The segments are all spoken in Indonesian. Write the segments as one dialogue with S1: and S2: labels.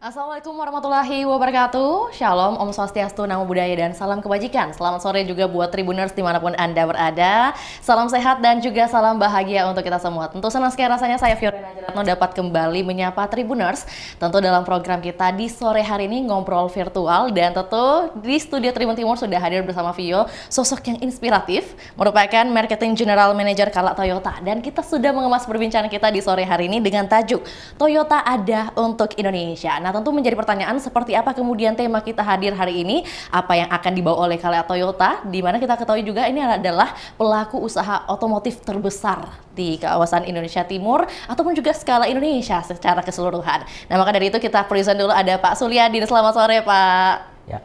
S1: Assalamualaikum warahmatullahi wabarakatuh. Shalom, Om Swastiastu, Namo Buddhaya, dan salam kebajikan. Selamat sore juga buat Tribuners dimanapun Anda berada. Salam sehat dan juga salam bahagia untuk kita semua. Tentu senang sekali rasanya saya Fiorina Jeratno dapat kembali menyapa Tribuners. Tentu dalam program kita di sore hari ini ngobrol virtual, dan tentu di studio Tribun Timur sudah hadir bersama Vio, sosok yang inspiratif, merupakan Marketing General Manager Kala Toyota. Dan kita sudah mengemas perbincangan kita di sore hari ini dengan tajuk Toyota Ada Untuk Indonesia. Nah, tentu menjadi pertanyaan seperti apa kemudian tema kita hadir hari ini, apa yang akan dibawa oleh Kala Toyota, di mana kita ketahui juga ini adalah pelaku usaha otomotif terbesar di kawasan Indonesia Timur ataupun juga skala Indonesia secara keseluruhan. Nah, maka dari itu kita present dulu ada Pak Sulyadin. Selamat sore, Pak.
S2: Ya,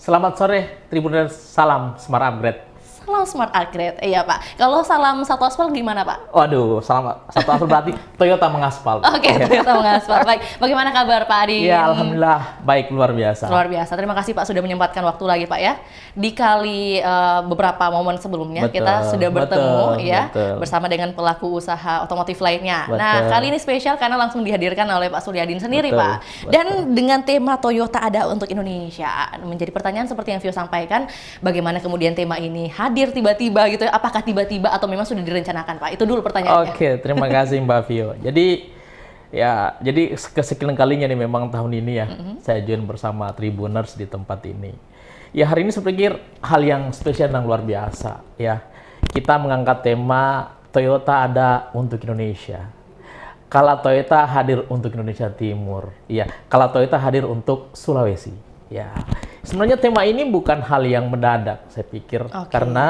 S2: selamat sore Tribuners, salam Smart Upgrade.
S1: Salam Smart Upgrade, iya Pak. Kalau salam satu aspal gimana Pak?
S2: Waduh, salam satu aspal berarti Toyota mengaspal.
S1: Oke, Toyota mengaspal. Baik, bagaimana kabar Pak Adin?
S2: Ya, alhamdulillah baik, luar biasa.
S1: Luar biasa. Terima kasih Pak sudah menyempatkan waktu lagi Pak ya. Di kali beberapa momen sebelumnya kita sudah bertemu bersama dengan pelaku usaha otomotif lainnya. Nah, kali ini spesial karena langsung dihadirkan oleh Pak Sulyadin sendiri Pak. Dan dengan tema Toyota Ada Untuk Indonesia, menjadi pertanyaan seperti yang Vio sampaikan, bagaimana kemudian tema ini hadir tiba-tiba gitu ya? Apakah tiba-tiba atau memang sudah direncanakan Pak? Itu dulu pertanyaannya.
S2: Oke, terima kasih Mbak Vio. Jadi kesekian kalinya nih memang tahun ini ya saya join bersama Tribuners di tempat ini. Ya, hari ini saya pikir hal yang spesial dan luar biasa ya. Kita mengangkat tema Toyota Ada Untuk Indonesia. Kala Toyota hadir untuk Indonesia Timur. Ya, Kala Toyota hadir untuk Sulawesi. Ya, sebenarnya tema ini bukan hal yang mendadak, saya pikir, karena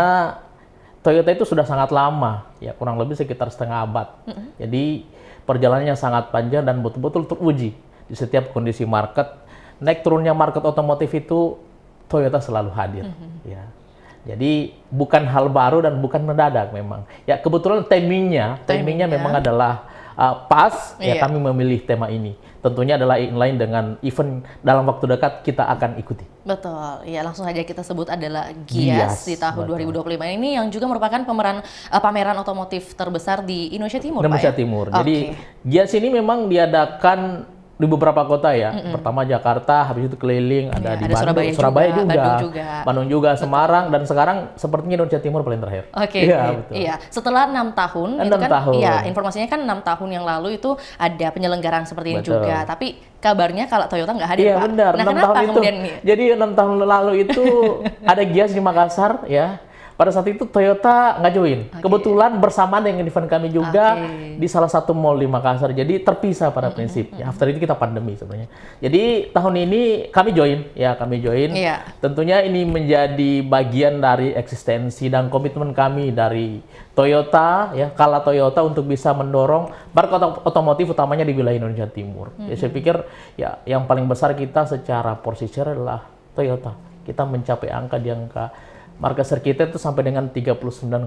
S2: Toyota itu sudah sangat lama, ya kurang lebih sekitar setengah abad. Jadi perjalanannya sangat panjang dan betul-betul teruji di setiap kondisi market. Naik turunnya market otomotif itu Toyota selalu hadir. Ya, jadi bukan hal baru dan bukan mendadak memang. Ya kebetulan timingnya memang adalah pas. Ya kami memilih tema ini. Tentunya adalah inline dengan event dalam waktu dekat kita akan ikuti.
S1: Betul, ya langsung saja kita sebut adalah Gias di tahun 2025 ini yang juga merupakan pameran otomotif terbesar di Indonesia Timur.
S2: Indonesia Timur. Jadi Gias ini memang diadakan di beberapa kota ya. Pertama Jakarta, habis itu keliling, ada di Bandung, Surabaya juga, Bandung juga, Semarang, dan sekarang sepertinya Indonesia Timur paling terakhir.
S1: Iya, setelah 6 tahun, iya informasinya kan 6 tahun yang lalu itu ada penyelenggaraan seperti ini juga, tapi kabarnya kalau Toyota nggak hadir, Pak.
S2: Benar.
S1: Nah, kenapa kemudian ini?
S2: Jadi 6 tahun lalu itu ada Gias di Makassar ya. Pada saat itu Toyota nggak join. Kebetulan bersamaan dengan event kami juga di salah satu mall di Makassar. Jadi terpisah pada prinsipnya. After itu kita pandemi sebenarnya. Jadi tahun ini kami join. Tentunya ini menjadi bagian dari eksistensi dan komitmen kami dari Toyota, ya Kala Toyota, untuk bisa mendorong market otomotif utamanya di wilayah Indonesia Timur. Ya, saya pikir ya yang paling besar kita secara porsi share adalah Toyota. Kita mencapai angka di angka market share kita itu sampai dengan 39,7%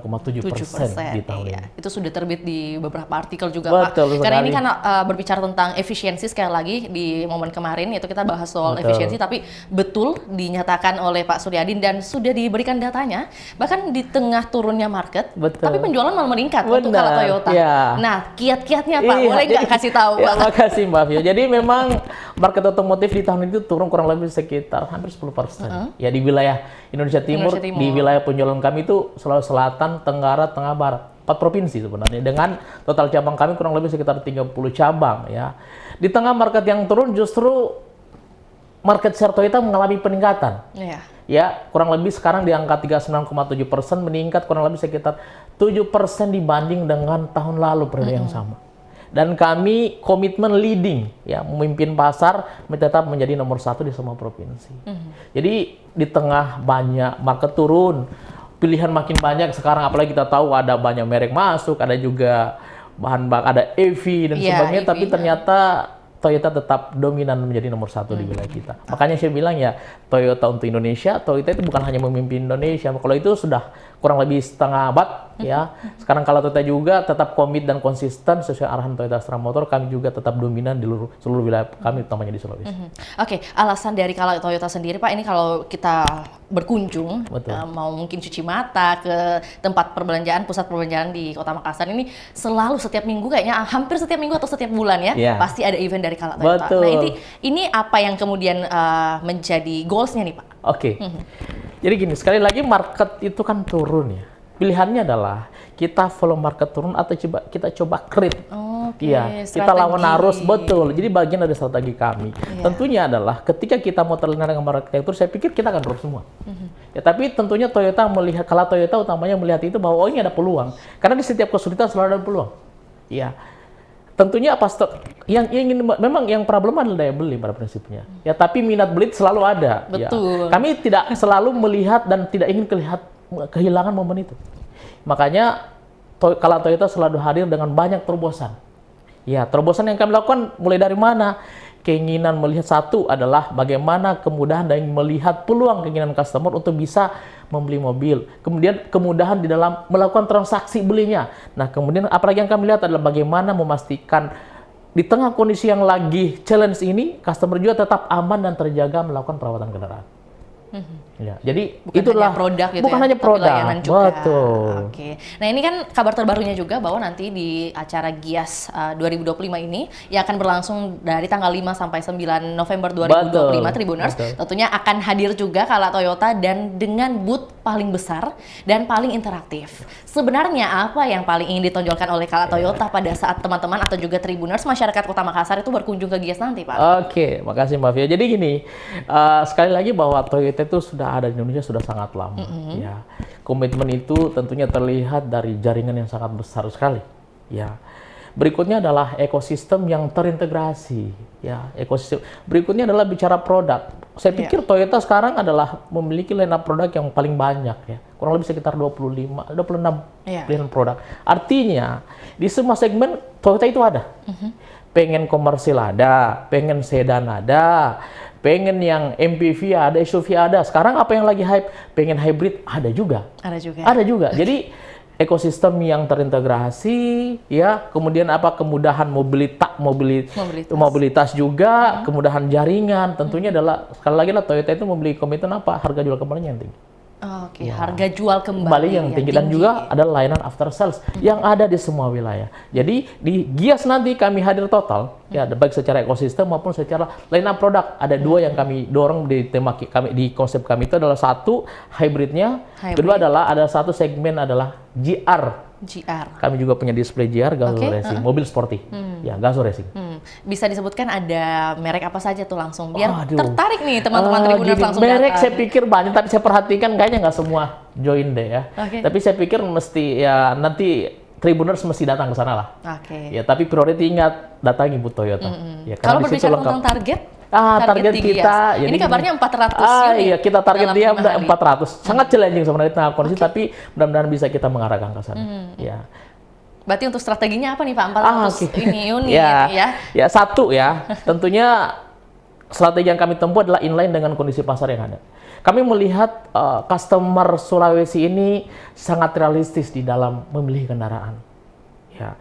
S2: di tahun ini.
S1: Itu sudah terbit di beberapa artikel juga, Pak. Karena ini kan berbicara tentang efisiensi, sekali lagi di momen kemarin itu kita bahas soal efisiensi, tapi betul dinyatakan oleh Pak Sulyadin dan sudah diberikan datanya, bahkan di tengah turunnya market, tapi penjualan malah meningkat untuk Kala Toyota. Nah, kiat-kiatnya Pak, boleh nggak kasih tahu Pak?
S2: Makasih Mbak Vio. Jadi memang market otomotif di tahun itu turun kurang lebih sekitar hampir 10%. Ya di wilayah Indonesia Timur. Di wilayah penjualan kami itu Sulawesi Selatan, Tenggara, Tengah, Barat. 4 provinsi sebenarnya. Dengan total cabang kami kurang lebih sekitar 30 cabang ya. Di tengah market yang turun justru market share Toyota mengalami peningkatan. Ya, kurang lebih sekarang di angka 39,7%, meningkat kurang lebih sekitar 7% dibanding dengan tahun lalu periode yang sama. Dan kami komitmen leading, ya, memimpin pasar, tetap menjadi nomor 1 di semua provinsi. Jadi di tengah banyak market turun, pilihan makin banyak sekarang, apalagi kita tahu ada banyak merek masuk, ada juga ada EV dan sebagainya, tapi ternyata Toyota tetap dominan menjadi nomor 1 di wilayah kita. Makanya saya bilang ya, Toyota untuk Indonesia, Toyota itu bukan hanya memimpin Indonesia, kalau itu sudah kurang lebih setengah abad ya. Sekarang kalau Toyota juga tetap komit dan konsisten sesuai arahan Toyota Astra Motor, kami juga tetap dominan di seluruh wilayah kami, utamanya di Sulawesi.
S1: Oke, alasan dari kalau Toyota sendiri Pak, ini kalau kita berkunjung,
S2: Betul.
S1: mau mungkin cuci mata ke tempat perbelanjaan, pusat perbelanjaan di Kota Makassar ini selalu setiap minggu kayaknya, hampir setiap minggu atau setiap bulan ya,
S2: Iya.
S1: pasti ada event dari Kala Toyota.
S2: Betul.
S1: Nah ini apa yang kemudian menjadi goals-nya nih Pak?
S2: Oke. Jadi gini, sekali lagi market itu kan turun ya. Pilihannya adalah kita follow market turun atau kita coba create.
S1: Oke,
S2: Iya, kita
S1: strategi.
S2: lawan arus, betul. Jadi bagian dari strategi kami.
S1: Iya.
S2: Tentunya adalah ketika kita mau terlena dengan market yang turun, saya pikir kita akan drop semua. Ya, tapi tentunya Toyota melihat, kalau Toyota utamanya melihat itu bahwa oh ini ada peluang. Karena di setiap kesulitan selalu ada peluang. Iya. Tentunya apa yang ingin, memang yang problem adalah daya beli pada prinsipnya. Ya, tapi minat beli selalu ada.
S1: Betul.
S2: Ya. Kami tidak selalu melihat dan tidak ingin kehilangan momen itu. Makanya kalau Toyota selalu hadir dengan banyak terobosan. Ya, terobosan yang kami lakukan mulai dari mana? Keinginan melihat, satu adalah bagaimana kemudahan dan melihat peluang keinginan customer untuk bisa membeli mobil. Kemudian kemudahan di dalam melakukan transaksi belinya. Nah, kemudian apalagi yang kami lihat adalah bagaimana memastikan di tengah kondisi yang lagi challenge ini, customer juga tetap aman dan terjaga melakukan perawatan kendaraan. Ya, jadi
S1: Bukan
S2: itulah
S1: hanya produk gitu
S2: bukan
S1: ya,
S2: hanya
S1: tapi
S2: produk,
S1: layanan juga.
S2: betul.
S1: Oke. Nah ini kan kabar terbarunya juga bahwa nanti di acara GIAS 2025 ini yang akan berlangsung dari tanggal 5 sampai 9 November 2025
S2: Betul,
S1: Tribuners,
S2: betul.
S1: tentunya akan hadir juga Kala Toyota dan dengan booth paling besar dan paling interaktif. Sebenarnya apa yang paling ingin ditonjolkan oleh Kala Toyota pada saat teman-teman atau juga Tribuners masyarakat Kota Makassar itu berkunjung ke GIAS nanti, Pak?
S2: Oke, makasih Mbak Fia. Jadi gini, sekali lagi bahwa Toyota itu sudah ada di Indonesia sudah sangat lama. Ya, komitmen itu tentunya terlihat dari jaringan yang sangat besar sekali. Ya, berikutnya adalah ekosistem yang terintegrasi. Ya, ekosistem. Berikutnya adalah bicara produk. Saya pikir Toyota sekarang adalah memiliki line up produk yang paling banyak ya. Kurang lebih sekitar 26 pilihan produk. Artinya di semua segmen Toyota itu ada. Pengen komersil ada, pengen sedan ada, pengen yang MPV ada, SUV ada. Sekarang apa yang lagi hype? Pengen hybrid ada juga.
S1: Ada juga.
S2: Ada juga. Jadi ekosistem yang terintegrasi, ya. Kemudian apa? Kemudahan mobilitas juga, kemudahan jaringan. Tentunya adalah sekali lagi lah Toyota itu memiliki komitmen apa? Harga jual kembalinya yang tinggi.
S1: Oke, harga jual kembali
S2: Yang tinggi dan juga ada layanan after sales yang ada di semua wilayah. Jadi di GIAS nanti kami hadir total ya, baik secara ekosistem maupun secara line up produk. Ada dua yang kami dorong di tema kami, di konsep kami itu adalah satu hybridnya, kedua adalah ada satu segmen adalah GR. Kami juga punya display GR Gazoo Racing, mobil sporty. Ya, Gazoo Racing.
S1: Bisa disebutkan ada merek apa saja tuh langsung biar tertarik nih teman-teman Tribuners langsung
S2: merek
S1: datang.
S2: saya pikir banyak, tapi saya perhatikan kayaknya nggak semua join deh ya. Tapi saya pikir mesti ya nanti Tribuners mesti datang ke sana lah. Ya, tapi priority ingat datangi booth Toyota. Ya,
S1: kalau berbicara tentang target
S2: target kita
S1: ini kabarnya 400 unit.
S2: Iya, kita target dia udah 400. Sangat challenging sebenarnya di tengah kondisi, tapi mudah-mudahan bisa kita mengarahkan ke sana. Ya.
S1: Berarti untuk strateginya apa nih Pak? 400 ini unit
S2: ya. Ya, satu ya. Tentunya strategi yang kami tempuh adalah inline dengan kondisi pasar yang ada. Kami melihat customer Sulawesi ini sangat realistis di dalam memilih kendaraan. Ya.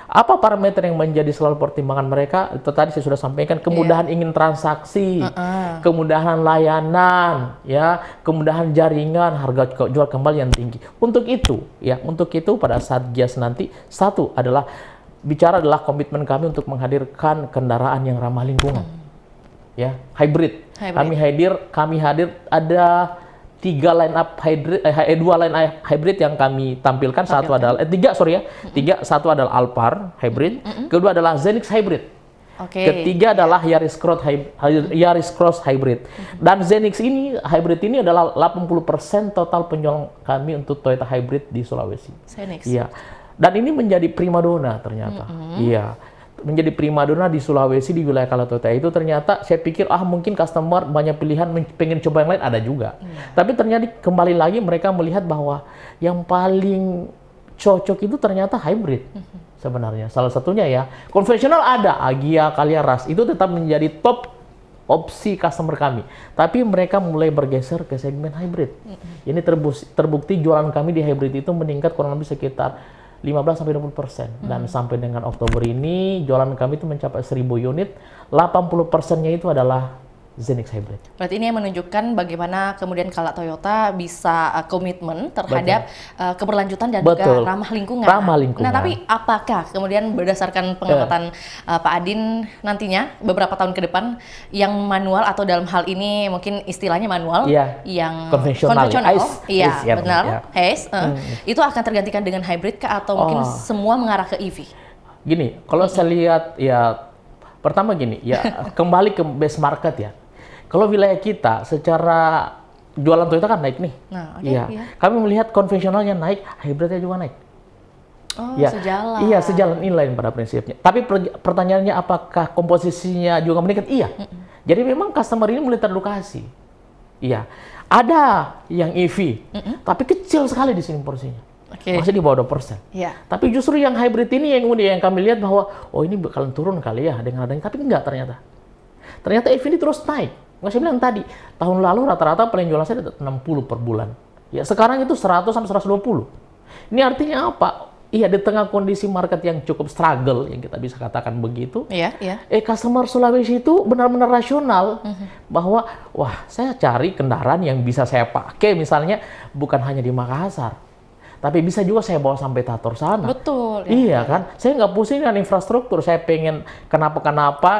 S2: Apa parameter yang menjadi selalu pertimbangan mereka? Itu tadi saya sudah sampaikan, kemudahan ingin transaksi, kemudahan layanan, ya, kemudahan jaringan, harga jual kembali yang tinggi. Untuk itu pada saat GIAS nanti, satu adalah komitmen kami untuk menghadirkan kendaraan yang ramah lingkungan. Ya, hybrid. Kami hadir ada dua line up hybrid yang kami tampilkan. Satu adalah Alphard hybrid, kedua adalah Zenix hybrid, ketiga adalah Yaris Cross hybrid. Dan Zenix ini hybrid ini adalah 80% total penjualan kami untuk Toyota hybrid di Sulawesi. Iya. Dan ini menjadi primadona ternyata. Iya. Menjadi primadona di Sulawesi, di wilayah Kala Toyota itu ternyata saya pikir mungkin customer banyak pilihan, pengen coba yang lain, ada juga. Tapi ternyata kembali lagi mereka melihat bahwa yang paling cocok itu ternyata hybrid sebenarnya. Salah satunya ya konvensional ada Agya, Calya, Rush itu tetap menjadi top opsi customer kami. Tapi mereka mulai bergeser ke segmen hybrid. Ini terbukti jualan kami di hybrid itu meningkat kurang lebih sekitar 15-20%. Dan sampai dengan Oktober ini, jualan kami itu mencapai 1.000 unit, 80%-nya itu adalah Zenix Hybrid.
S1: Berarti ini yang menunjukkan bagaimana kemudian kalau Toyota bisa komitmen terhadap keberlanjutan dan juga ramah lingkungan.
S2: Ramah lingkungan.
S1: Nah, tapi apakah kemudian berdasarkan pengamatan Pak Adin nantinya beberapa tahun ke depan yang manual atau dalam hal ini mungkin istilahnya manual yang konvensional,
S2: ICE,
S1: benar, ICE, itu akan tergantikan dengan hybrid kah atau mungkin semua mengarah ke EV?
S2: Gini, kalau saya lihat ya pertama gini, ya kembali ke base market ya. Kalau wilayah kita secara jualan Toyota kan naik nih.
S1: Nah,
S2: kami melihat konvensionalnya naik, hybridnya juga naik.
S1: Oh, sejalan.
S2: Iya, sejalan, inline pada prinsipnya. Tapi pertanyaannya apakah komposisinya juga meningkat? Iya. Jadi memang customer ini mulai teredukasi. Iya. Ada yang EV, tapi kecil sekali di sini porsinya. Masih di bawah 2%. Tapi justru yang hybrid ini yang kami lihat bahwa oh ini bakalan turun kali ya dengan adanya, tapi enggak ternyata. Ternyata EV ini terus naik. Nggak saya bilang tadi, tahun lalu rata-rata paling jualan saya 60 per bulan. Ya sekarang itu 100 sampai 120. Ini artinya apa? Iya, di tengah kondisi market yang cukup struggle, yang kita bisa katakan begitu, customer Sulawesi itu benar-benar rasional bahwa, wah, saya cari kendaraan yang bisa saya pakai, misalnya bukan hanya di Makassar, tapi bisa juga saya bawa sampai Tator sana.
S1: Betul.
S2: Iya kan? Saya nggak pusing dengan infrastruktur. Saya pengen kenapa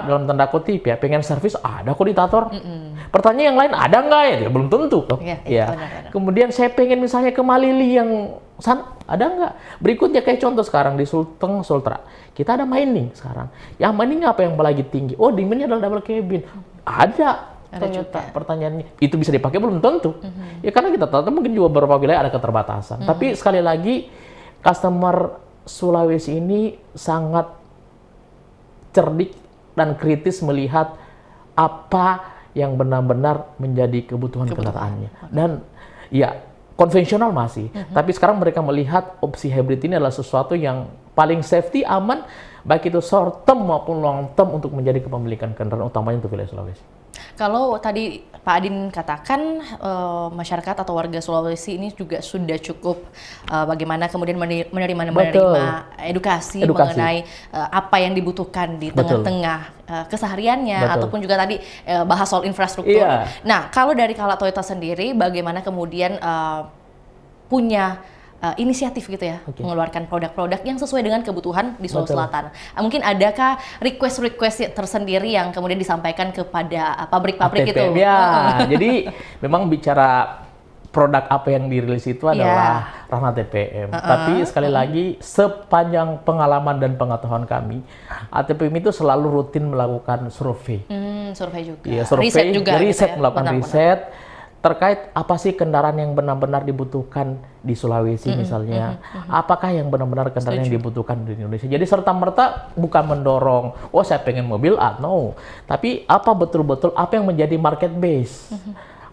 S2: dalam tanda kutip ya, pengen servis ada kok di Tator. Pertanyaan yang lain ada nggak ya? Belum tentu. Benar. Kemudian saya pengen misalnya ke Malili yang sana ada nggak? Berikutnya kayak contoh sekarang di Sulteng Sultra. Kita ada mining sekarang. Yang mining apa yang lagi tinggi? Oh, demandnya adalah double cabin. Ada juga. Pertanyaannya, itu bisa dipakai belum tentu. Ya karena kita tahu mungkin juga beberapa wilayah ada keterbatasan. Tapi sekali lagi, customer Sulawesi ini sangat cerdik dan kritis melihat apa yang benar-benar menjadi kebutuhan kendaraannya. Dan ya konvensional masih. Tapi sekarang mereka melihat opsi hybrid ini adalah sesuatu yang paling safety, aman, baik itu short term maupun long term untuk menjadi kepemilikan kendaraan utamanya untuk wilayah Sulawesi.
S1: Kalau tadi Pak Adin katakan masyarakat atau warga Sulawesi ini juga sudah cukup bagaimana kemudian menerima edukasi mengenai apa yang dibutuhkan di tengah-tengah kesehariannya ataupun juga tadi bahas soal infrastruktur. Nah, kalau dari Kala Toyota sendiri bagaimana kemudian punya inisiatif gitu ya, mengeluarkan produk-produk yang sesuai dengan kebutuhan di Sulawesi Selatan. Mungkin adakah request tersendiri yang kemudian disampaikan kepada pabrik-pabrik itu?
S2: Ya, jadi memang bicara produk apa yang dirilis itu adalah ranah TPM. Tapi sekali lagi, sepanjang pengalaman dan pengetahuan kami, ATPM itu selalu rutin melakukan survei.
S1: Survei juga.
S2: Iya, survei,
S1: riset juga.
S2: Melakukan riset. Terkait apa sih kendaraan yang benar-benar dibutuhkan di Sulawesi misalnya, apakah yang benar-benar kendaraan yang dibutuhkan di Indonesia. Jadi serta-merta bukan mendorong, oh saya pengen mobil no. Tapi apa betul-betul apa yang menjadi market base.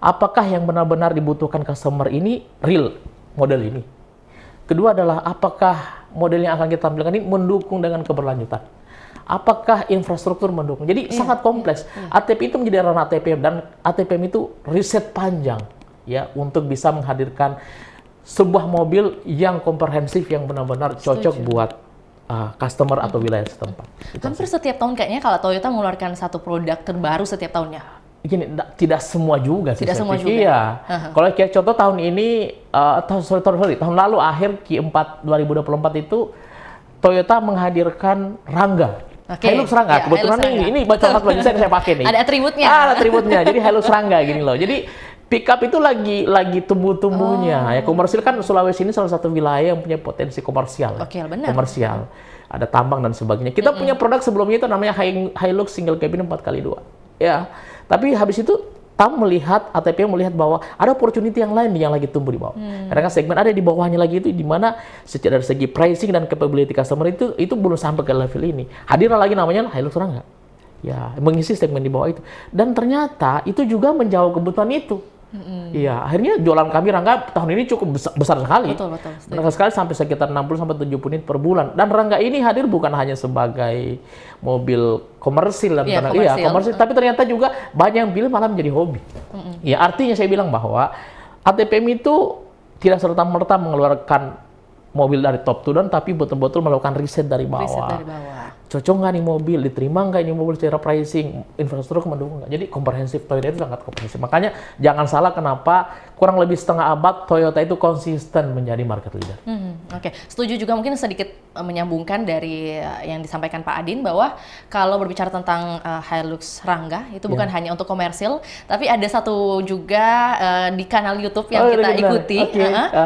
S2: Apakah yang benar-benar dibutuhkan customer ini real model ini. Kedua adalah apakah model yang akan kita tampilkan ini mendukung dengan keberlanjutan. Apakah infrastruktur mendukung? Jadi sangat kompleks. ATP itu menjadi ranah ATPM dan ATPM itu riset panjang ya untuk bisa menghadirkan sebuah mobil yang komprehensif yang benar-benar cocok buat customer atau wilayah setempat.
S1: Hampir setiap tahun kayaknya kalau Toyota mengeluarkan satu produk terbaru setiap tahunnya.
S2: Gini, tidak semua juga sih.
S1: Tidak semua juga.
S2: Iya. Kalau kayak contoh tahun ini, tahun lalu akhir Q4 2024 itu Toyota menghadirkan Rangga. Hilux Rangga, kebetulan ini baca baju saya pakai nih.
S1: Ada atributnya.
S2: Ada atributnya. Jadi Hilux Rangga gini loh. Jadi pickup itu lagi tumbuh-tumbuhnya. Ya komersil kan Sulawesi ini salah satu wilayah yang punya potensi komersial.
S1: Benar.
S2: Komersial. Ada tambang dan sebagainya. Kita punya produk sebelumnya itu namanya Hilux single cabin 4x2. Ya. Tapi habis itu ATP melihat bahwa ada opportunity yang lain yang lagi tumbuh di bawah. Karena kan segmen ada di bawahnya lagi itu di mana secara segi pricing dan capability customer itu belum sampai ke level ini. Hadirlah lagi namanya Hilux Rangga. Ya, mengisi segmen di bawah itu. Dan ternyata itu juga menjawab kebutuhan itu. Iya, akhirnya jualan kami Rangga tahun ini cukup besar sekali.
S1: Betul, betul.
S2: Besar sekali sampai sekitar 60 sampai 70 unit per bulan. Dan Rangga ini hadir bukan hanya sebagai mobil komersil dan komersil, tapi ternyata juga banyak yang bilang malah menjadi hobi. Ya, artinya saya bilang bahwa ATPM itu tidak serta-merta mengeluarkan mobil dari top to down, tapi betul-betul melakukan riset dari bawah.
S1: Riset dari bawah.
S2: Cocok nggak nih mobil, diterima nggak ini mobil secara pricing, infrastruktur mendukung nggak. Jadi komprehensif, Toyota itu sangat komprehensif. Makanya jangan salah kenapa kurang lebih setengah abad Toyota itu konsisten menjadi market leader.
S1: Oke, setuju juga mungkin sedikit menyambungkan dari yang disampaikan Pak Adin bahwa kalau berbicara tentang Hilux Rangga itu bukan hanya untuk komersil, tapi ada satu juga di kanal YouTube yang kita ikuti.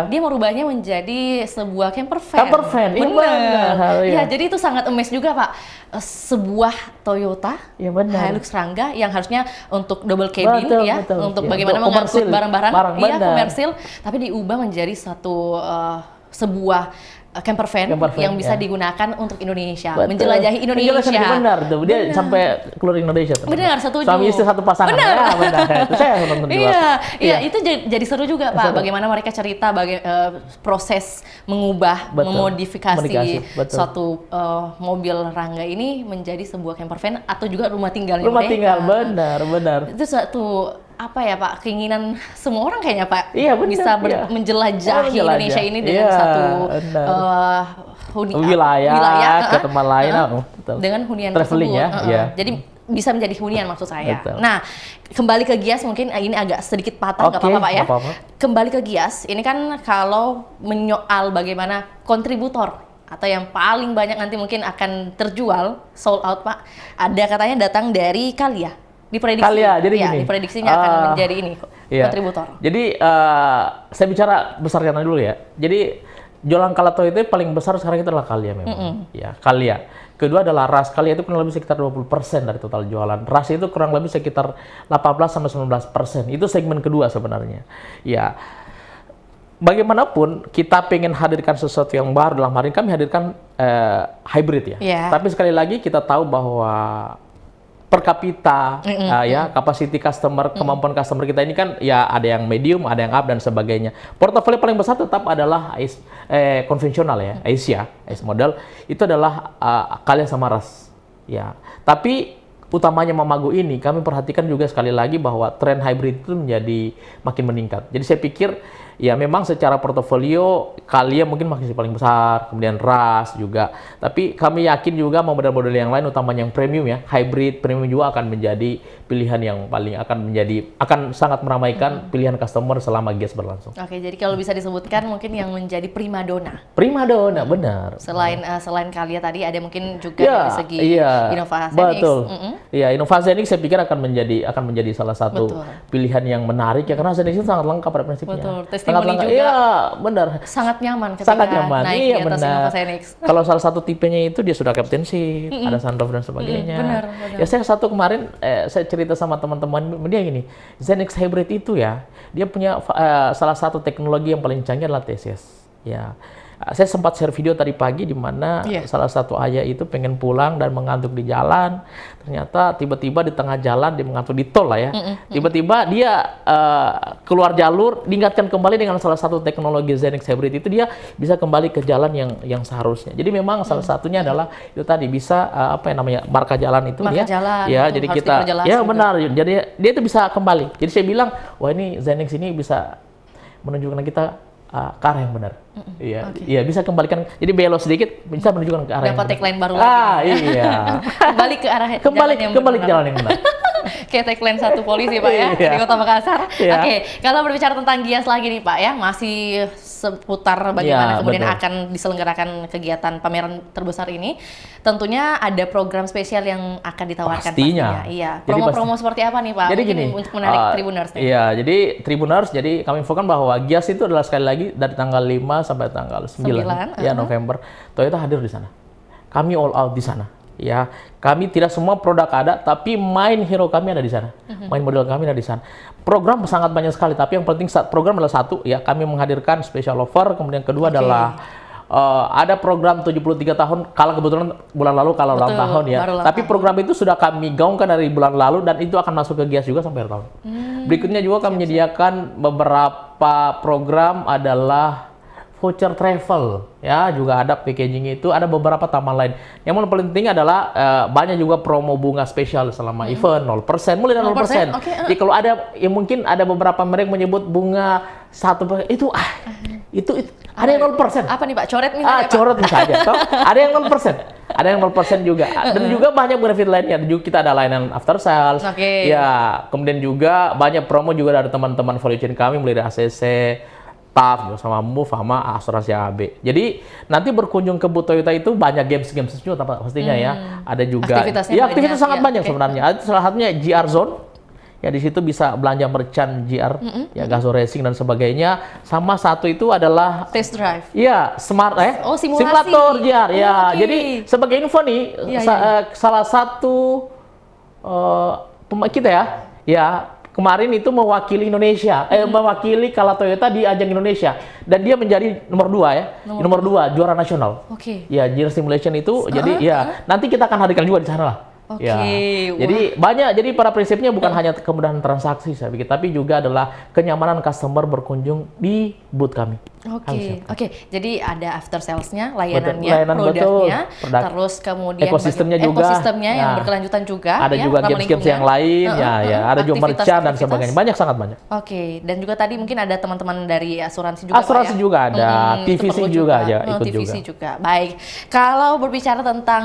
S1: Dia merubahnya menjadi sebuah camper van.
S2: Camper van,
S1: benar. Ya, jadi itu sangat amazed juga Pak. Sebuah Toyota Hilux Rangga yang harusnya untuk double cabin untuk bagaimana mengangkut barang-barang komersil, tapi diubah menjadi sebuah camper van yang bisa digunakan untuk Indonesia, menjelajahi Indonesia.
S2: Benar tuh, dia sampai keluar Indonesia.
S1: Benar, setuju.
S2: Suami istri satu pasangan.
S1: Benar.
S2: Ya, benar. Itu saya nonton juga.
S1: Iya, itu jadi seru juga Pak. Bagaimana mereka cerita proses mengubah, memodifikasi suatu mobil Rangga ini menjadi sebuah camper van atau juga rumah tinggalnya.
S2: Rumah tinggal, benar.
S1: Itu suatu apa ya Pak, keinginan semua orang kayaknya Pak, bisa menjelajahi Indonesia ini dengan satu
S2: wilayah ke tempat lain
S1: dengan hunian
S2: traveling
S1: tersebut. Jadi bisa menjadi hunian maksud saya. Nah, kembali ke Gias, mungkin ini agak sedikit patah, nggak apa-apa Pak ya. Kembali ke Gias, ini kan kalau menyoal bagaimana kontributor atau yang paling banyak nanti mungkin akan terjual sold out Pak, ada katanya datang dari Calia.
S2: Jadi gini,
S1: diprediksinya akan menjadi ini kontributor.
S2: Jadi saya bicara besarnya dulu ya. Jadi jualan Toyota itu paling besar sekarang itu adalah Calia memang. Ya, Calia. Kedua adalah Rush. Calia itu kurang lebih sekitar 20% dari total jualan. Rush itu kurang lebih sekitar 18-19%. Itu segmen kedua sebenarnya. Ya. Bagaimanapun kita pengen hadirkan sesuatu yang baru, dalam hari ini kami hadirkan hybrid ya. Tapi sekali lagi kita tahu bahwa per kapita, capacity customer, kemampuan customer kita ini kan ya ada yang medium, ada yang up dan sebagainya. Portofolio paling besar tetap adalah konvensional ya, Asia model itu adalah Calia sama Rush. Ya, tapi utamanya Mamago ini kami perhatikan juga sekali lagi bahwa tren hybrid itu menjadi makin meningkat. Jadi saya pikir ya memang secara portofolio Calia mungkin masih paling besar, kemudian Rush juga. Tapi kami yakin juga model-model yang lain utamanya yang premium ya, hybrid premium juga akan menjadi pilihan yang paling akan sangat meramaikan pilihan customer selama Gias berlangsung.
S1: Oke, jadi kalau bisa disebutkan mungkin yang menjadi primadona.
S2: Primadona, benar.
S1: Selain Calia tadi ada mungkin juga dari segi inovasi.
S2: Betul. Iya, inovasi ini saya pikir akan menjadi salah satu pilihan yang menarik ya, karena Zenix itu sangat lengkap pada prinsipnya.
S1: Betul. Testimoni juga.
S2: Iya, benar.
S1: Sangat nyaman ketika naik di atas Innova Zenix.
S2: Kalau salah satu tipenya itu dia sudah captain seat, ada sunroof dan sebagainya.
S1: Benar.
S2: Ya saya kemarin saya cerita sama teman-teman dia gini, Zenix Hybrid itu ya, dia punya salah satu teknologi yang paling canggih adalah TCS. Ya. Saya sempat share video tadi pagi di mana salah satu ayah itu pengen pulang dan mengantuk di jalan. Ternyata tiba-tiba di tengah jalan dia mengantuk di tol lah ya. Tiba-tiba dia keluar jalur, diingatkan kembali dengan salah satu teknologi Zenix Hybrid itu dia bisa kembali ke jalan yang seharusnya. Jadi memang salah satunya adalah itu tadi bisa marka jalan itu jadi kita benar. Jadi dia itu bisa kembali. Jadi saya bilang, wah ini Zenix ini bisa menunjukkan kita ke arah yang benar. Iya, bisa kembalikan. Jadi belok sedikit bisa menunjukkan ke arah yang benar.
S1: Dapat tagline baru lagi.
S2: Iya.
S1: Kembali ke arah
S2: kembali ke jalan yang benar.
S1: Kayak tagline satu polisi Pak ya, di Kota Makassar. Oke, kalau berbicara tentang Gias lagi nih Pak ya, masih seputar bagaimana kemudian akan diselenggarakan kegiatan pameran terbesar ini. Tentunya ada program spesial yang akan ditawarkan pastinya. Iya. Promo-promo seperti apa nih Pak?
S2: Jadi gini,
S1: untuk menarik Tribuners nih.
S2: Iya, jadi Tribuners, jadi kami infokan bahwa Gias itu adalah sekali lagi dari tanggal 5 sampai tanggal 9 November. Toyota hadir di sana. Kami all out di sana. Ya, kami tidak semua produk ada, tapi main hero kami ada di sana. Main model kami ada di sana. Program sangat banyak sekali, tapi yang penting program adalah satu, ya kami menghadirkan special offer, kemudian kedua adalah ada program 73 tahun, kalau kebetulan bulan lalu kalau ulang
S1: Betul,
S2: tahun ya.
S1: baru ulang
S2: Tapi
S1: tahun.
S2: program itu sudah kami gaungkan dari bulan lalu dan itu akan masuk ke GIAS juga sampai akhir tahun. Berikutnya juga kami menyediakan beberapa program adalah voucher travel, ya juga ada packaging itu, ada beberapa tambahan lain. Yang paling penting adalah banyak juga promo bunga spesial selama event 0%, mulai dari 0%.
S1: Oke,
S2: Jadi kalau ada, ya mungkin ada beberapa merek menyebut bunga 1%, itu ada yang 0%.
S1: Apa nih Pak? Coret misalnya Pak?
S2: Coret misalnya. Toh, ada yang 0%. Ada yang 0% juga. Dan juga banyak benefit lainnya. Juga kita ada layanan after sales.
S1: Oke.
S2: Ya, kemudian juga banyak promo juga dari teman-teman value chain kami mulai dari ACC, TAF, sama Move, sama asuransi AB. Jadi nanti berkunjung ke booth Toyota itu banyak games juga pastinya ya. Ada juga.
S1: Aktivitasnya
S2: Ya,
S1: banyak,
S2: aktivitas sangat
S1: ya.
S2: banyak sebenarnya. Ada salah satunya GR Zone. Ya di situ bisa belanja merchant GR, ya Gazoo Racing dan sebagainya. Sama satu itu adalah
S1: Test drive.
S2: iya, smart
S1: Oh, simulasi.
S2: simulator GR ya.
S1: Oke.
S2: Jadi sebagai info nih, salah satu kita ya kemarin itu mewakili Indonesia, mewakili Kala Toyota di ajang Indonesia dan dia menjadi nomor 2 ya, nomor 2 juara nasional.
S1: Oke.
S2: Ya, GR Simulation itu jadi ya nanti kita akan hadirkan juga di sana lah.
S1: Oke,
S2: Ya.
S1: wah.
S2: Jadi banyak, jadi pada prinsipnya bukan hanya kemudahan transaksi saya pikir, tapi juga adalah kenyamanan customer berkunjung di booth kami.
S1: Oke. Jadi ada after sales-nya,
S2: Betul,
S1: layanannya,
S2: layanan
S1: produknya,
S2: produk.
S1: terus kemudian
S2: Ekosistemnya
S1: banyak-
S2: juga.
S1: ekosistemnya yang
S2: Nah,
S1: berkelanjutan juga.
S2: Ada
S1: ya,
S2: juga
S1: ramah
S2: games-games
S1: lingkungan.
S2: yang lain, ada juga merchant dan sebagainya. Banyak, sangat banyak.
S1: Oke, dan juga tadi mungkin ada teman-teman dari asuransi juga.
S2: Asuransi
S1: Pak, ya?
S2: juga ada,
S1: itu
S2: TVC
S1: perlu
S2: juga aja ikut
S1: TVC
S2: juga.
S1: juga. Baik, kalau berbicara tentang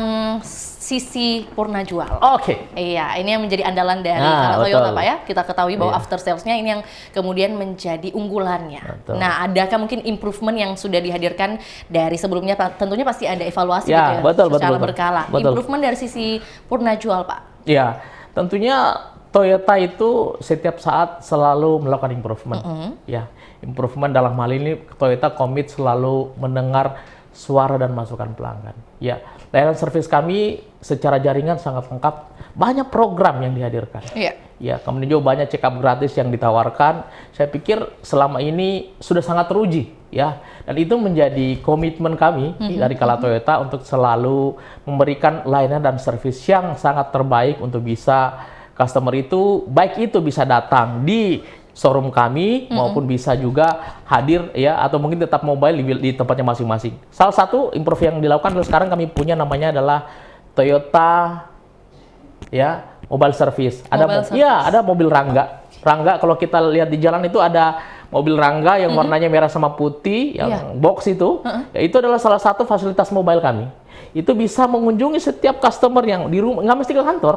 S1: sisi purna jual.
S2: Oke.
S1: Iya, ini yang menjadi andalan dari
S2: Nah,
S1: Kala Toyota
S2: betul.
S1: Pak ya. Kita ketahui bahwa
S2: Iya.
S1: after sales-nya ini yang kemudian menjadi unggulannya.
S2: Betul.
S1: Nah, adakah mungkin improvement yang sudah dihadirkan dari sebelumnya? Tentunya pasti ada evaluasi
S2: Ya,
S1: gitu ya,
S2: betul,
S1: secara
S2: betul.
S1: berkala.
S2: Betul.
S1: Improvement dari sisi purna jual Pak.
S2: Ya, tentunya Toyota itu setiap saat selalu melakukan improvement. Ya, improvement dalam hal ini Toyota komit selalu mendengar suara dan masukan pelanggan. Ya, layanan servis kami secara jaringan sangat lengkap. Banyak program yang dihadirkan.
S1: Iya.
S2: Ya, kemudian juga banyak check up gratis yang ditawarkan. Saya pikir selama ini sudah sangat teruji, ya. Dan itu menjadi komitmen kami dari Kala Toyota untuk selalu memberikan layanan dan servis yang sangat terbaik untuk bisa customer itu, baik itu bisa datang di showroom kami maupun bisa juga hadir ya atau mungkin tetap mobile di tempatnya masing-masing. Salah satu improve yang dilakukan adalah sekarang kami punya namanya adalah Toyota ya mobile service. Ada mobil Rangga. Rangga kalau kita lihat di jalan itu ada mobil Rangga yang warnanya merah sama putih yang box itu. Ya, itu adalah salah satu fasilitas mobile kami. Itu bisa mengunjungi setiap customer yang di rumah, nggak mesti ke kantor.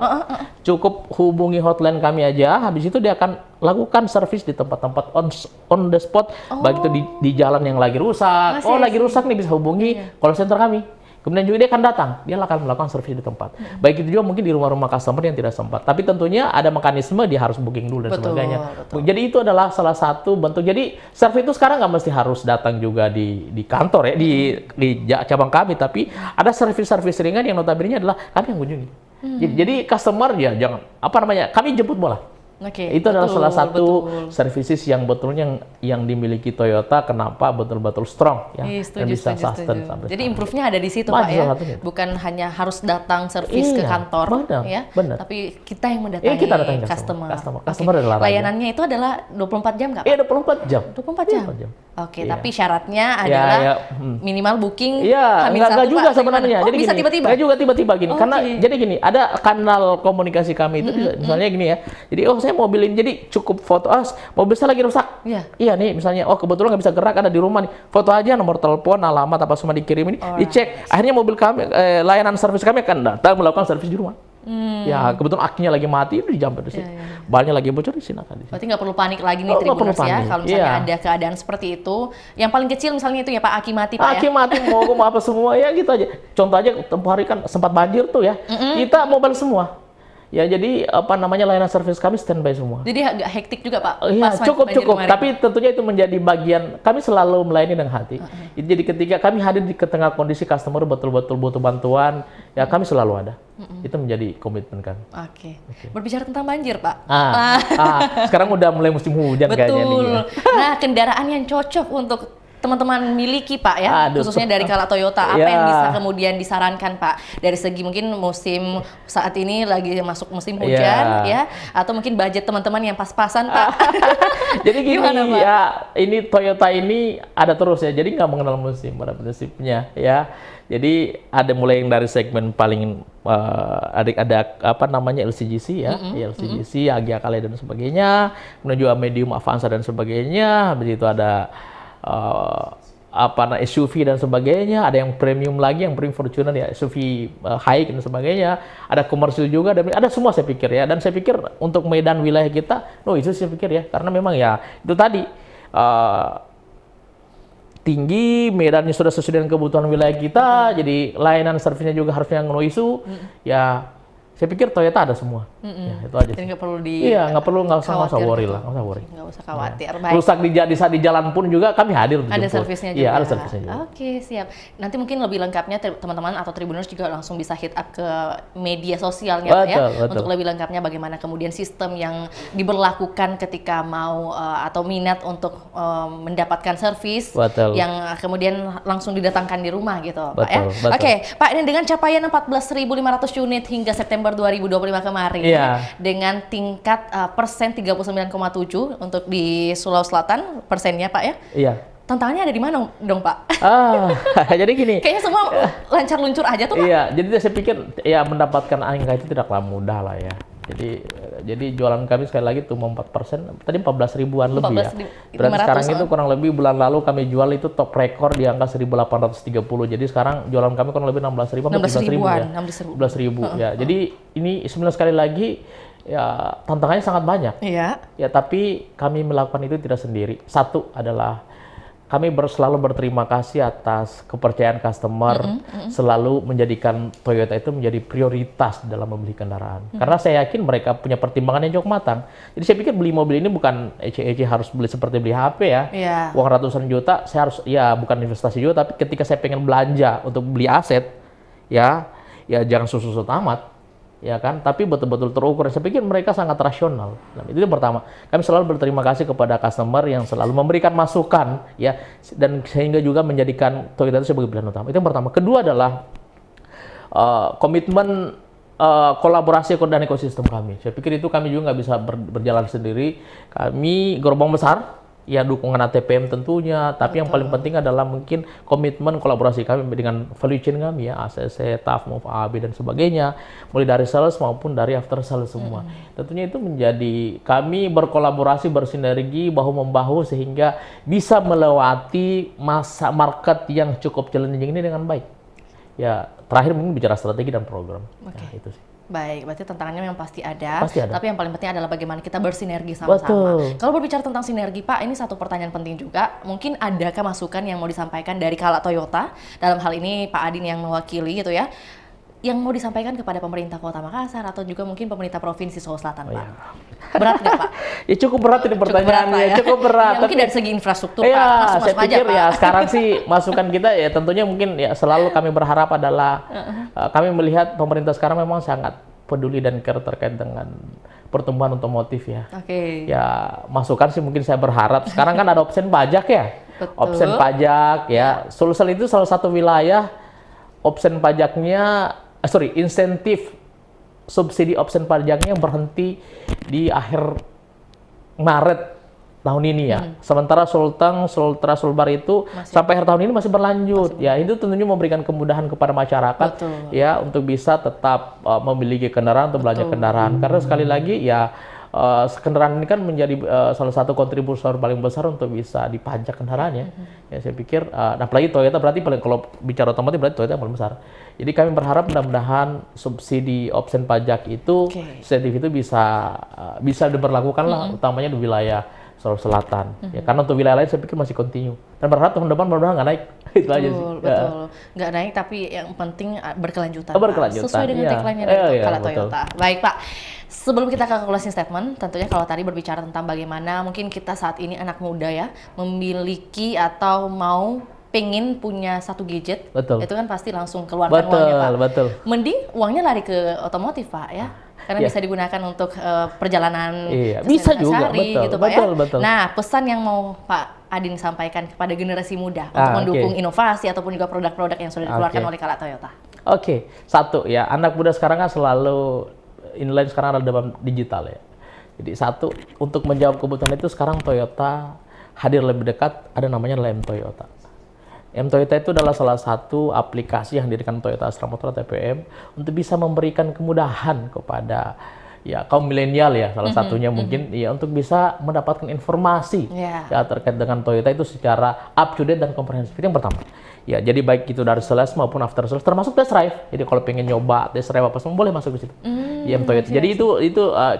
S2: Cukup hubungi hotline kami aja, habis itu dia akan lakukan servis di tempat-tempat on the spot, baik itu di jalan yang lagi rusak. Lagi rusak nih bisa hubungi call center kami. Kemudian juga dia akan datang, dia akan melakukan servis di tempat. Baik itu juga mungkin di rumah-rumah customer yang tidak sempat. Tapi tentunya ada mekanisme, dia harus booking dulu dan sebagainya. Jadi itu adalah salah satu bentuk. Jadi servis itu sekarang nggak mesti harus datang juga di kantor ya, di cabang kami. Tapi ada servis-servis ringan yang notabene adalah kami yang kunjungi. Jadi customer ya jangan, kami jemput bola.
S1: Oke,
S2: Itu adalah salah satu services yang betulnya yang dimiliki Toyota, kenapa betul-betul strong ya dan bisa sustain sampai
S1: Jadi
S2: sekarang.
S1: improve-nya ada di situ
S2: Wah,
S1: Pak ya.
S2: salah satunya.
S1: Bukan hanya harus datang servis ke kantor ya.
S2: benar.
S1: Tapi kita yang mendatangi
S2: kita datang
S1: customer.
S2: Customer adalah raja.
S1: Layanannya itu adalah 24 jam nggak Pak?
S2: Iya, 24 jam.
S1: 24 jam.
S2: 24 jam.
S1: Oke,
S2: Iya.
S1: tapi syaratnya adalah minimal booking
S2: Iya,
S1: H-1,
S2: enggak juga
S1: Pak, atau
S2: sebenarnya.
S1: gimana?
S2: Jadi
S1: bisa
S2: gini,
S1: tiba-tiba.
S2: enggak juga tiba-tiba gini.
S1: Oke.
S2: Karena jadi gini, ada kanal komunikasi kami itu misalnya gini ya. Jadi saya mobilin, jadi cukup foto, mobil saya lagi rusak.
S1: Iya.
S2: Iya nih, misalnya kebetulan nggak bisa gerak, ada di rumah nih. Foto aja nomor telepon, alamat apa semua dikirim ini, dicek. Akhirnya mobil kami layanan servis kami akan datang melakukan servis di rumah. Ya, kebetulan akinya lagi mati itu dijamper di sini. Bannya lagi bocor di sini akan.
S1: Berarti nggak perlu panik lagi nih
S2: Nggak perlu
S1: Tribuners ya,
S2: panik.
S1: kalau misalnya
S2: Iya.
S1: ada keadaan seperti itu. Yang paling kecil misalnya itu ya Pak, aki mati Pak
S2: Aki
S1: ya.
S2: mati mau apa semua ya gitu aja. Contoh aja tempoh hari kan sempat banjir tuh ya. Kita mobile semua. Ya jadi layanan servis kami standby semua.
S1: Jadi agak hektik juga Pak.
S2: Iya,
S1: pas
S2: cukup.
S1: banjir kemarin.
S2: Tapi tentunya itu menjadi bagian, kami selalu melayani dengan hati. Jadi ketika kami hadir di tengah kondisi customer betul-betul butuh bantuan, ya kami selalu ada. Itu menjadi komitmen kami.
S1: Oke. Berbicara tentang banjir Pak.
S2: Sekarang udah mulai musim hujan kayaknya nih.
S1: Betul. Nah, kendaraan yang cocok untuk teman-teman miliki Pak ya,
S2: Aduh.
S1: khususnya dari Kala Toyota, apa
S2: Ya.
S1: yang bisa kemudian disarankan Pak dari segi mungkin musim saat ini lagi masuk musim hujan ya, atau mungkin budget teman-teman yang pas-pasan Pak?
S2: Jadi gini
S1: Gimana, Pak?
S2: ya, ini Toyota ini ada terus ya, jadi nggak mengenal musim pada prinsipnya ya. Jadi ada mulai yang dari segmen paling ada apa namanya LCGC ya, LCGC, Agya Kale dan sebagainya, kemudian juga medium Avanza dan sebagainya. Habis itu ada SUV dan sebagainya, ada yang premium lagi, yang premium Fortuner ya, SUV high dan sebagainya, ada komersil juga, dan ada semua saya pikir ya. Dan saya pikir untuk medan wilayah kita, itu saya pikir ya, karena memang ya itu tadi tinggi, medannya sudah sesuai dengan kebutuhan wilayah kita, jadi layanan servisnya juga harusnya isu ya. Saya pikir Toyota ada semua. Ya, itu aja.
S1: Jadi nggak perlu
S2: nggak usah worry lah, nggak usah worry.
S1: Nggak usah khawatir.
S2: Ya.
S1: Baik.
S2: Rusak di jalan pun juga kami hadir.
S1: Ada servisnya juga.
S2: Iya, ada servisnya juga.
S1: Oke, siap. Nanti mungkin lebih lengkapnya teman-teman atau Tribuners juga langsung bisa hit up ke media sosialnya Pak ya.
S2: Betul.
S1: Untuk lebih lengkapnya bagaimana kemudian sistem yang diberlakukan ketika mau atau minat untuk mendapatkan servis yang kemudian langsung didatangkan di rumah gitu Pak ya. Oke, Pak, ini dengan capaian 14.500 unit hingga September 2025 kemarin dengan tingkat persen 39,7 untuk di Sulawesi Selatan persennya Pak ya.
S2: Iya.
S1: Tantangannya ada di mana dong Pak?
S2: Jadi gini.
S1: Kayaknya semua lancar luncur aja tuh Pak.
S2: Iya, jadi saya pikir ya mendapatkan angka itu tidaklah mudah lah ya. Jadi jualan kami sekali lagi tumbuh 4%, tadi 14 ribuan lebih ya. Berarti sekarang itu kurang lebih bulan lalu kami jual itu top rekor di angka 1.830. Jadi sekarang jualan kami kurang lebih 16 ribu,
S1: 16 ribuan,
S2: ya. 16 ribu ya. Jadi ini sebenarnya sekali lagi ya tantangannya sangat banyak.
S1: Iya.
S2: Ya tapi kami melakukan itu tidak sendiri. Satu adalah kami selalu berterima kasih atas kepercayaan customer, selalu menjadikan Toyota itu menjadi prioritas dalam membeli kendaraan. Karena saya yakin mereka punya pertimbangan yang cukup matang. Jadi saya pikir beli mobil ini bukan ece-ece harus beli seperti beli HP ya. Uang ratusan juta, saya harus, ya bukan investasi juga, tapi ketika saya pengen belanja untuk beli aset, ya jangan susut-susut amat. Ya kan, tapi betul-betul terukur. Saya pikir mereka sangat rasional. Nah, itu yang pertama. Kami selalu berterima kasih kepada customer yang selalu memberikan masukan, ya, dan sehingga juga menjadikan Toyota itu sebagai pilihan utama. Itu yang pertama. Kedua adalah komitmen kolaborasi dan ekosistem kami. Saya pikir itu kami juga nggak bisa berjalan sendiri. Kami gerbong besar. Ya dukungan ATPM tentunya, tapi yang paling penting adalah mungkin komitmen kolaborasi kami dengan value chain kami ya, ACC, TAF, MOV, AB dan sebagainya, mulai dari sales maupun dari after sales semua. Tentunya itu menjadi kami berkolaborasi, bersinergi, bahu-membahu sehingga bisa melewati masa market yang cukup challenging ini dengan baik. Ya, terakhir mungkin bicara strategi dan program. Nah, itu sih.
S1: Baik, berarti tantangannya memang pasti ada. Tapi yang paling penting adalah bagaimana kita bersinergi sama-sama. Kalau berbicara tentang sinergi, Pak, ini satu pertanyaan penting juga. Mungkin adakah masukan yang mau disampaikan dari Kala Toyota, dalam hal ini Pak Adin yang mewakili gitu ya, yang mau disampaikan kepada pemerintah Kota Makassar atau juga mungkin pemerintah Provinsi Sulawesi Selatan, Pak? Berat nggak, Pak?
S2: Ya cukup berat ini pertanyaannya, cukup berat.
S1: Ya, mungkin dari segi infrastruktur,
S2: ya,
S1: Pak.
S2: Saya pikir ya sekarang sih masukan kita ya tentunya mungkin ya selalu kami berharap adalah kami melihat pemerintah sekarang memang sangat peduli dan care terkait dengan pertumbuhan otomotif ya. Ya masukan sih mungkin saya berharap sekarang kan ada opsi pajak ya. Opsi pajak ya. Sulsel itu salah satu wilayah opsi pajaknya insentif subsidi opsi pajaknya berhenti di akhir Maret tahun ini ya. Sementara Sultra Sulbar itu sampai akhir tahun ini masih berlanjut. Ya, itu tentunya memberikan kemudahan kepada masyarakat ya untuk bisa tetap memiliki kendaraan atau belanja kendaraan. Karena sekali lagi ya kendaraan ini kan menjadi salah satu kontributor paling besar untuk bisa dipajak kendaraan ya. Ya saya pikir apalagi Toyota berarti kalau bicara otomotif berarti Toyota yang paling besar. Jadi kami berharap mudah-mudahan subsidi opsi pajak itu insentif itu bisa diberlakukan lah utamanya di wilayah Sulawesi Selatan. Ya, karena untuk wilayah lain saya pikir masih continue. Dan berharap tahun depan mudah-mudahan nggak naik. Itu aja sih.
S1: Betul. Nggak naik tapi yang penting berkelanjutan.
S2: Berkelanjutan.
S1: Sesuai dengan tagline-nya dari Kala Toyota. Baik Pak, sebelum kita ke closing statement, tentunya kalau tadi berbicara tentang bagaimana mungkin kita saat ini anak muda ya, memiliki atau mau pengen punya satu gadget, itu kan pasti langsung keluarkan uangnya Pak. Mending uangnya lari ke otomotif Pak ya. Karena bisa digunakan untuk perjalanan
S2: bisa juga,
S1: sehari gitu Pak ya. Nah, pesan yang mau Pak Adin sampaikan kepada generasi muda untuk mendukung inovasi ataupun juga produk-produk yang sudah dikeluarkan oleh Kala Toyota?
S2: Oke, satu ya, anak muda sekarang kan selalu inline sekarang ada dalam digital ya. Jadi satu, untuk menjawab kebutuhan itu sekarang Toyota hadir lebih dekat, ada namanya adalah M Toyota. M Toyota itu adalah salah satu aplikasi yang didirikan Toyota Astra Motor TPM untuk bisa memberikan kemudahan kepada ya kaum milenial ya, salah satunya mungkin ya untuk bisa mendapatkan informasi ya terkait dengan Toyota itu secara up to date dan komprehensif. Itu yang pertama. Ya, jadi baik itu dari sales maupun after sales, termasuk test drive. Jadi kalau pengen nyoba test drive apa semua boleh masuk ke situ. Di M Toyota. Jadi itu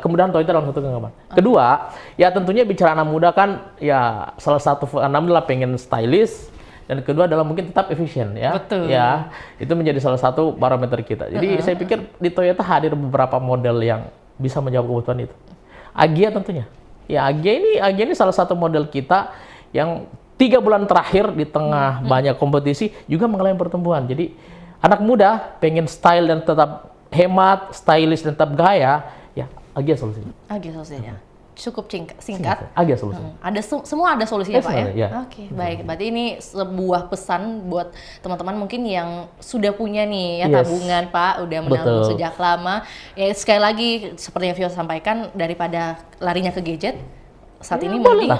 S2: kemudahan Toyota dalam satu genggaman. Kedua, ya tentunya bicara anak muda kan ya salah satu anak adalah pengen stylish. Dan kedua adalah mungkin tetap efisien ya.
S1: Betul.
S2: Ya, itu menjadi salah satu parameter kita. Jadi saya pikir di Toyota hadir beberapa model yang bisa menjawab kebutuhan itu. Agya tentunya. Ya, Agya ini salah satu model kita yang 3 bulan terakhir di tengah banyak kompetisi juga mengalami pertumbuhan. Jadi anak muda pengen style dan tetap hemat, stylish dan tetap gaya, ya Agya solusinya.
S1: Agya solusinya. Cukup singkat.
S2: Agya solusinya.
S1: Ada semua ada solusinya Pak ya?
S2: Ya.
S1: Oke, baik. Berarti ini sebuah pesan buat teman-teman mungkin yang sudah punya nih ya tabungan Pak, udah menabung sejak lama. Ya sekali lagi seperti yang Vio sampaikan, daripada larinya ke gadget, saat ini boleh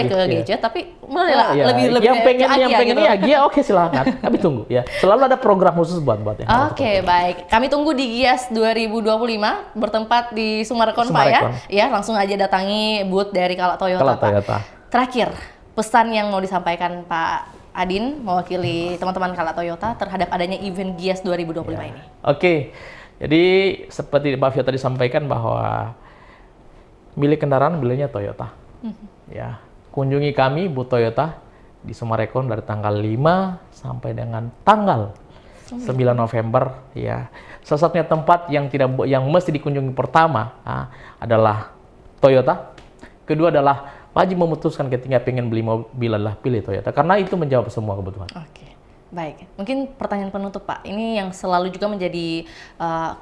S1: ke gadget, tapi boleh lah lebih
S2: yang pengen
S1: gitu.
S2: ini Agya, oke silakan. Kami tunggu ya. Selalu ada program khusus buat ya.
S1: Oke, baik. Kami tunggu di Gias 2025 bertempat di Sumarekon Pak ya. Ya, langsung aja datangi booth dari Kala Toyota Pak. Terakhir, pesan yang mau disampaikan Pak Adin mewakili teman-teman Kala Toyota terhadap adanya event Gias 2025 ini.
S2: Oke. Jadi seperti Pak Vio tadi sampaikan bahwa milik kendaraan belinya Toyota. Ya, kunjungi kami booth Toyota di Sumarekon dari tanggal 5 sampai dengan tanggal 9 November ya. Salah satunya tempat yang mesti dikunjungi pertama adalah Toyota. Kedua adalah wajib memutuskan ketika pengen beli mobil adalah pilih Toyota karena itu menjawab semua kebutuhan.
S1: Oke. Baik, mungkin pertanyaan penutup Pak, ini yang selalu juga menjadi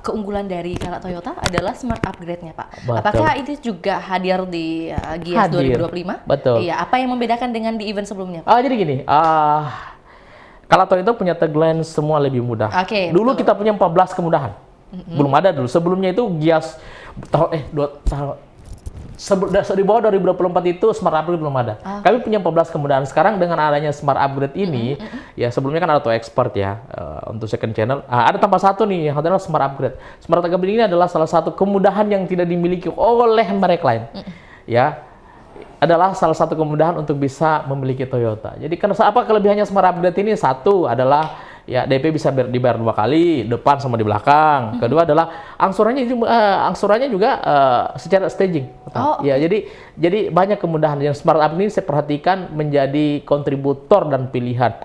S1: keunggulan dari Kala Toyota adalah smart upgrade-nya Pak.
S2: Betul.
S1: Apakah itu juga hadir di Gias 2025?
S2: Betul.
S1: Iya, apa yang membedakan dengan di event sebelumnya Pak?
S2: Jadi gini, Kala Toyota punya tagline semua lebih mudah. Dulu kita punya 14 kemudahan. Belum ada dulu. Sebelumnya itu Gias di bawah 2024 itu smart upgrade belum ada. Kami punya 14 kemudahan. Sekarang dengan adanya smart upgrade ini, ya sebelumnya kan auto expert ya untuk second channel. Ada tambah satu nih yang adalah smart upgrade. Smart upgrade ini adalah salah satu kemudahan yang tidak dimiliki oleh merek lain. Ya, adalah salah satu kemudahan untuk bisa memiliki Toyota. Jadi apa kelebihannya smart upgrade ini? Satu adalah ya DP bisa dibayar 2 kali, depan sama di belakang. Kedua adalah angsurannya juga secara staging. Ya, jadi banyak kemudahan yang smart up ini saya perhatikan menjadi kontributor dan pilihan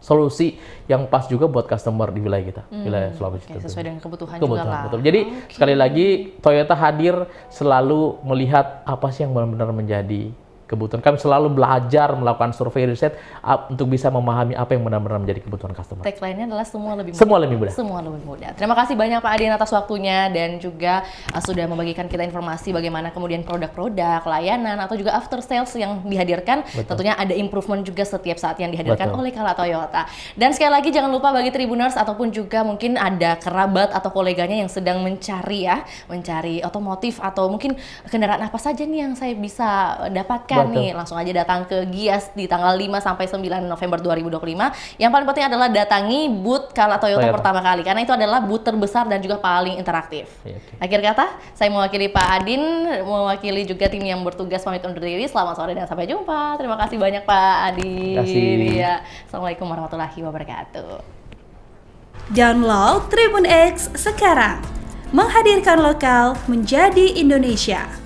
S2: solusi yang pas juga buat customer di wilayah kita, wilayah Sulawesi.
S1: Sesuai dengan kebutuhan juga lah.
S2: Betul. Jadi sekali lagi Toyota hadir selalu melihat apa sih yang benar-benar menjadi kebutuhan. Kami selalu belajar melakukan survei riset untuk bisa memahami apa yang benar-benar menjadi kebutuhan customer.
S1: Tagline-nya adalah semua lebih mudah.
S2: Semua lebih mudah.
S1: Semua lebih mudah. Terima kasih banyak Pak Adin atas waktunya dan juga sudah membagikan kita informasi bagaimana kemudian produk-produk, layanan atau juga after sales yang dihadirkan. Tentunya ada improvement juga setiap saat yang dihadirkan oleh Kala Toyota. Dan sekali lagi jangan lupa bagi Tribuners ataupun juga mungkin ada kerabat atau koleganya yang sedang mencari otomotif atau mungkin kendaraan apa saja nih yang saya bisa dapatkan nih, langsung aja datang ke Gias di tanggal 5 sampai 9 November 2025. Yang paling penting adalah datangi booth Kala Toyota pertama kali karena itu adalah booth terbesar dan juga paling interaktif. Akhir kata, saya mewakili Pak Adin, mewakili juga tim yang bertugas pamit undur diri. Selamat sore dan sampai jumpa. Terima kasih banyak Pak Adin. Ya. Assalamualaikum warahmatullahi wabarakatuh.
S3: Download Tribun X sekarang. Menghadirkan lokal menjadi Indonesia.